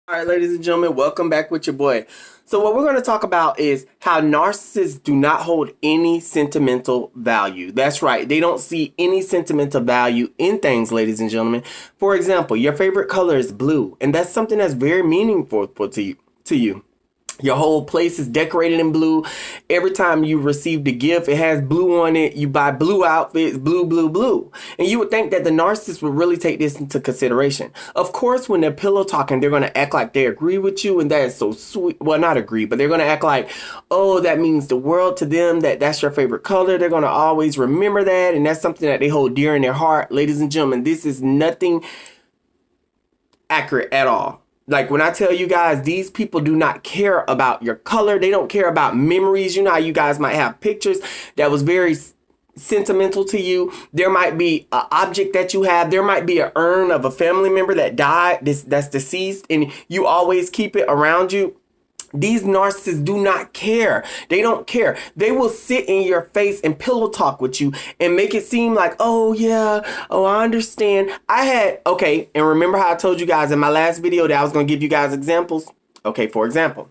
All right, ladies and gentlemen, welcome back with your boy. So what we're going to talk about is how narcissists do not hold any sentimental value. That's right. They don't see any sentimental value in things, ladies and gentlemen. For example, your favorite color is blue, and that's something that's very meaningful to you. Your whole place is decorated in blue. Every time you received a gift, it has blue on it. You buy blue outfits, blue, blue, blue. And you would think that the narcissist would really take this into consideration. Of course, when they're pillow talking, they're going to act like they agree with you, and that is so sweet. Well, not agree, but they're going to act like, oh, that means the world to them, that's your favorite color. They're going to always remember that, and that's something that they hold dear in their heart. Ladies and gentlemen, this is nothing accurate at all. Like when I tell you guys, these people do not care about your color. They don't care about memories. You know how you guys might have pictures that was very sentimental to you. There might be an object that you have. There might be an urn of a family member that died, that's deceased, and you always keep it around you. These narcissists do not care. They don't care. They will sit in your face and pillow talk with you and make it seem like, oh yeah, oh I understand. Okay, and remember how I told you guys in my last video that I was going to give you guys examples? Okay, for example,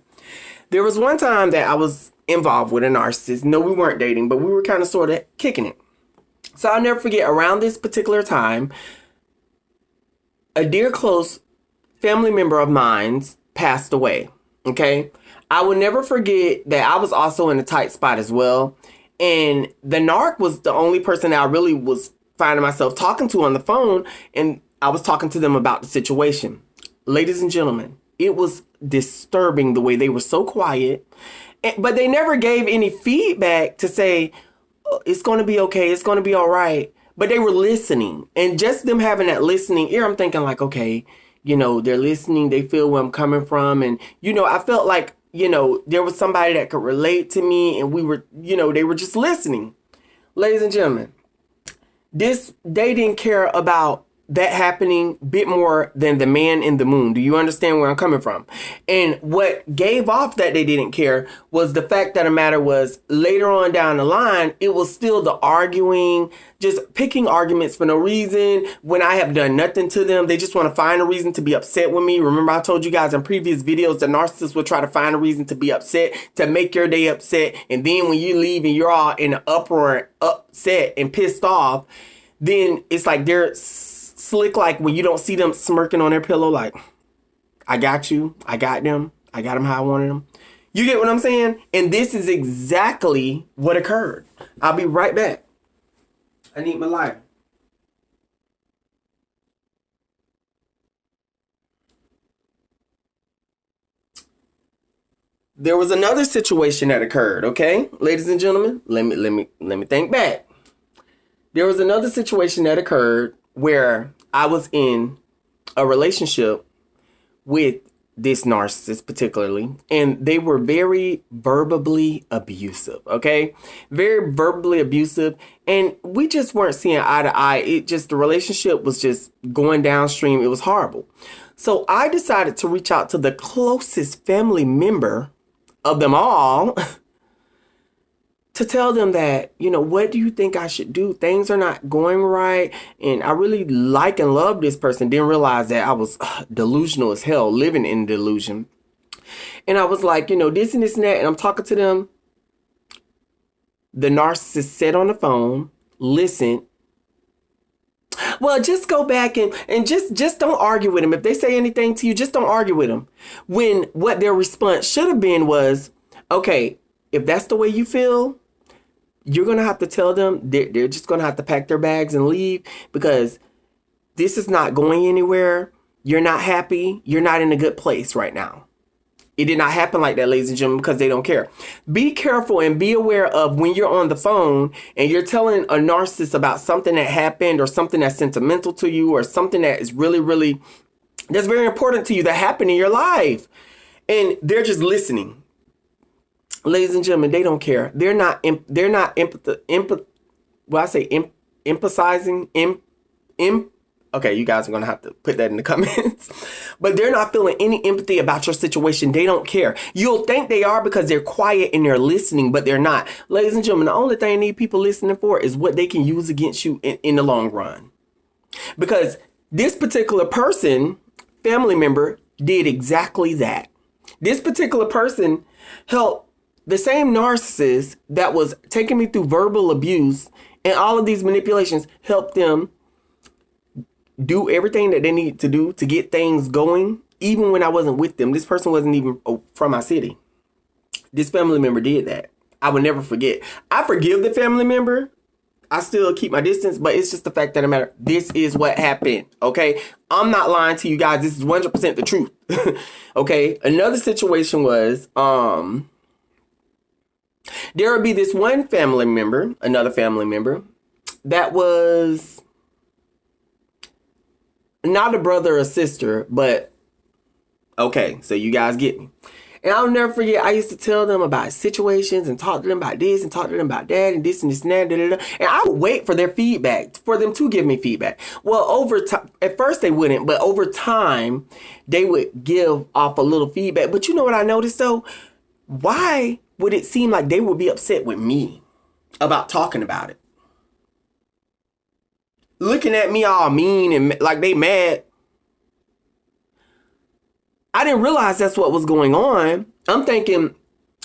there was one time that I was involved with a narcissist. No, we weren't dating, but we were kind of sort of kicking it. So I'll never forget, around this particular time, a dear close family member of mine passed away. Okay, I will never forget that I was also in a tight spot as well. And the narc was the only person that I really was finding myself talking to on the phone. And I was talking to them about the situation. Ladies and gentlemen, it was disturbing the way they were so quiet. But they never gave any feedback to say, oh, it's going to be okay. It's going to be all right. But they were listening. And just them having that listening ear, I'm thinking like, okay, you know, they're listening, they feel where I'm coming from. And, you know, I felt like, you know, there was somebody that could relate to me, and we were, you know, they were just listening. Ladies and gentlemen, they didn't care about that happening a bit more than the man in the moon. Do you understand where I'm coming from? And what gave off that they didn't care was the fact that the matter was later on down the line, it was still the arguing, just picking arguments for no reason when I have done nothing to them. They just want to find a reason to be upset with me. Remember, I told you guys in previous videos, the narcissist will try to find a reason to be upset, to make your day upset. And then when you leave and you're all in an uproar, upset and pissed off, then it's like they're slick, like when you don't see them smirking on their pillow, like, I got you, I got them how I wanted them. You get what I'm saying? And this is exactly what occurred. I'll be right back. I need my lighter. There was another situation that occurred, okay? Ladies and gentlemen, let me think back. There was another situation that occurred where I was in a relationship with this narcissist particularly, and they were very verbally abusive, okay? Very verbally abusive, and we just weren't seeing eye to eye. The relationship was just going downstream. It was horrible. So I decided to reach out to the closest family member of them all to tell them that, you know, what do you think I should do? Things are not going right. And I really like and love this person. Didn't realize that I was delusional as hell, living in delusion. And I was like, you know, this and this and that. And I'm talking to them. The narcissist sat on the phone, listened. Well, just go back and just don't argue with them. If they say anything to you, just don't argue with them. When what their response should have been was, okay, if that's the way you feel, you're going to have to tell them they're just going to have to pack their bags and leave, because this is not going anywhere. You're not happy. You're not in a good place right now. It did not happen like that, ladies and gentlemen, because they don't care. Be careful and be aware of when you're on the phone and you're telling a narcissist about something that happened or something that's sentimental to you or something that is really, really, that's very important to you that happened in your life. And they're just listening. Ladies and gentlemen, they don't care. They're not emphasizing. Okay, you guys are going to have to put that in the comments. But they're not feeling any empathy about your situation. They don't care. You'll think they are because they're quiet and they're listening, but they're not. Ladies and gentlemen, the only thing they need people listening for is what they can use against you in the long run. Because this particular person, family member, did exactly that. This particular person helped the same narcissist that was taking me through verbal abuse and all of these manipulations, helped them do everything that they need to do to get things going, even when I wasn't with them. This person wasn't even from my city. This family member did that. I will never forget. I forgive the family member. I still keep my distance, but it's just the fact that it matters. This is what happened, okay? I'm not lying to you guys. This is 100% the truth, okay? Another situation was, there would be this one family member, another family member, that was not a brother or sister, but okay, so you guys get me. And I'll never forget, I used to tell them about situations and talk to them about this and talk to them about that and this and this and that. And I would wait for their feedback, for them to give me feedback. Well, over time, at first they wouldn't, but over time, they would give off a little feedback. But you know what I noticed though? Why would it seem like they would be upset with me about talking about it? Looking at me all mean and like they mad. I didn't realize that's what was going on. I'm thinking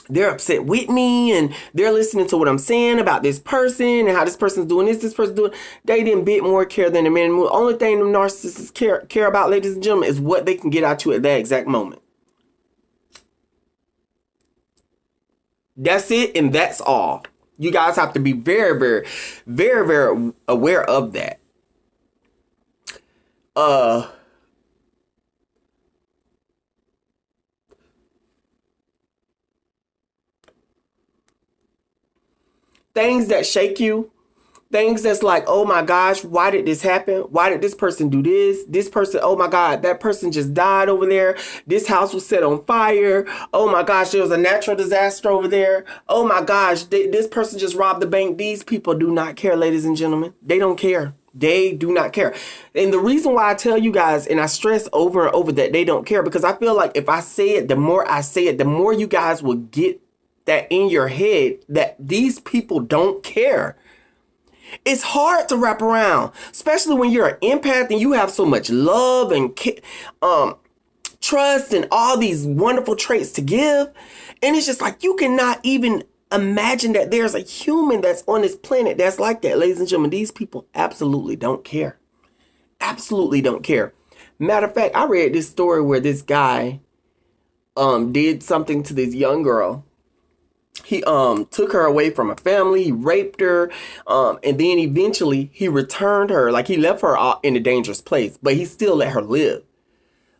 they're upset with me and they're listening to what I'm saying about this person and how this person's doing this person's doing. They didn't bit more care than the man. The only thing them narcissists care about, ladies and gentlemen, is what they can get out you at that exact moment. That's it, and that's all. You guys have to be very, very, very, very aware of that. Things that shake you, things that's like, oh my gosh, why did this happen? Why did this person do this? This person, oh my God, that person just died over there. This house was set on fire. Oh my gosh, there was a natural disaster over there. Oh my gosh, this person just robbed the bank. These people do not care, ladies and gentlemen. They don't care. They do not care. And the reason why I tell you guys, and I stress over and over that they don't care, because I feel like if I say it, the more I say it, the more you guys will get that in your head that these people don't care. It's hard to wrap around, especially when you're an empath and you have so much love and trust and all these wonderful traits to give. And it's just like, you cannot even imagine that there's a human that's on this planet that's like that. Ladies and gentlemen, these people absolutely don't care. Absolutely don't care. Matter of fact, I read this story where this guy did something to this young girl. He took her away from her family, he raped her, and then eventually he returned her, like he left her in a dangerous place, but he still let her live.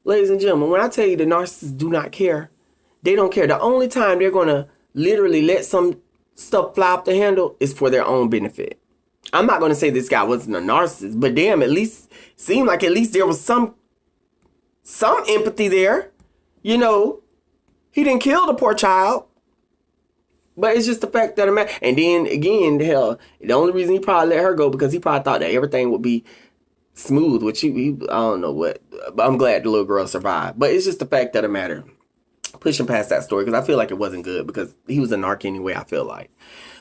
Ladies and gentlemen, when I tell you the narcissists do not care, they don't care. The only time they're going to literally let some stuff fly off the handle is for their own benefit. I'm not going to say this guy wasn't a narcissist, but damn, at least seemed like at least there was some empathy there. You know, he didn't kill the poor child. But it's just the fact that and then again, hell, the only reason he probably let her go because he probably thought that everything would be smooth, which he I don't know what, but I'm glad the little girl survived. But it's just the fact that it mattered. Pushing past that story because I feel like it wasn't good because he was a narc anyway, I feel like.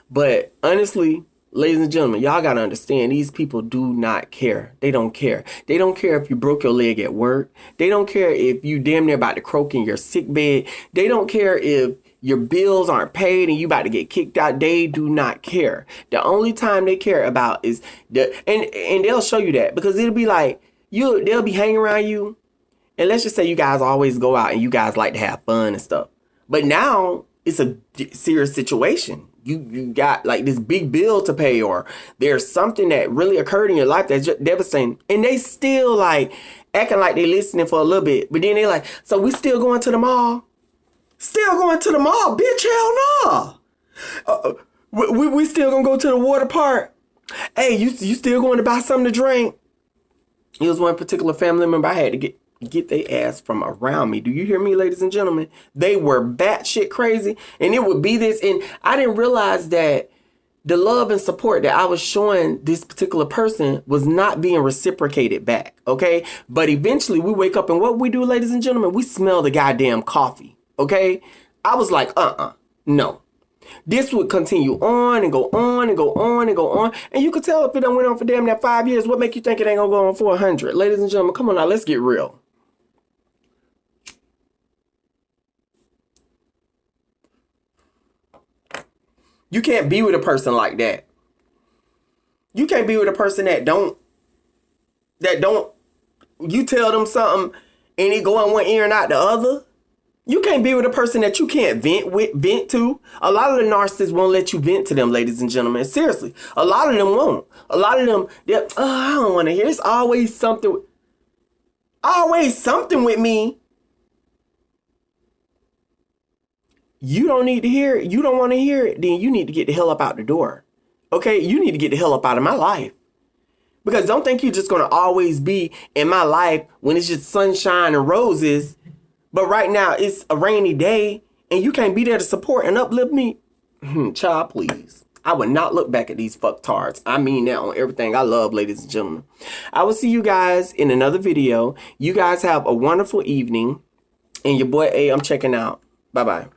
But honestly, ladies and gentlemen, y'all gotta understand these people do not care. They don't care. They don't care if you broke your leg at work. They don't care if you damn near about to croak in your sick bed. They don't care if your bills aren't paid and you about to get kicked out. They do not care. The only time they care about is and they'll show you that because it'll be like they'll be hanging around you. And let's just say you guys always go out and you guys like to have fun and stuff. But now it's a serious situation. You got like this big bill to pay or there's something that really occurred in your life that's just devastating. And they still like acting like they listening for a little bit. But then they like, so we still going to the mall? Still going to the mall, bitch, hell no. We still gonna go to the water park. Hey, you still going to buy something to drink? It was one particular family member I had to get their ass from around me. Do you hear me, ladies and gentlemen? They were batshit crazy. And it would be this. And I didn't realize that the love and support that I was showing this particular person was not being reciprocated back. Okay. But eventually we wake up and what we do, ladies and gentlemen, we smell the goddamn coffee. Okay. I was like, no. This would continue on and go on and go on and go on. And you could tell if it done went on for damn near 5 years, what make you think it ain't gonna go on for 100? Ladies and gentlemen, come on now, let's get real. You can't be with a person like that. You can't be with a person that don't, you tell them something and it go in one ear and out the other. You can't be with a person that you can't vent to. A lot of the narcissists won't let you vent to them, ladies and gentlemen. Seriously. A lot of them won't. A lot of them, I don't want to hear. It's always something with me. You don't need to hear it. You don't want to hear it. Then you need to get the hell up out the door. Okay? You need to get the hell up out of my life. Because don't think you're just going to always be in my life when it's just sunshine and roses. But right now, it's a rainy day, and you can't be there to support and uplift me. Child, please. I would not look back at these fucktards. I mean that on everything I love, ladies and gentlemen. I will see you guys in another video. You guys have a wonderful evening. And your boy A, I'm checking out. Bye-bye.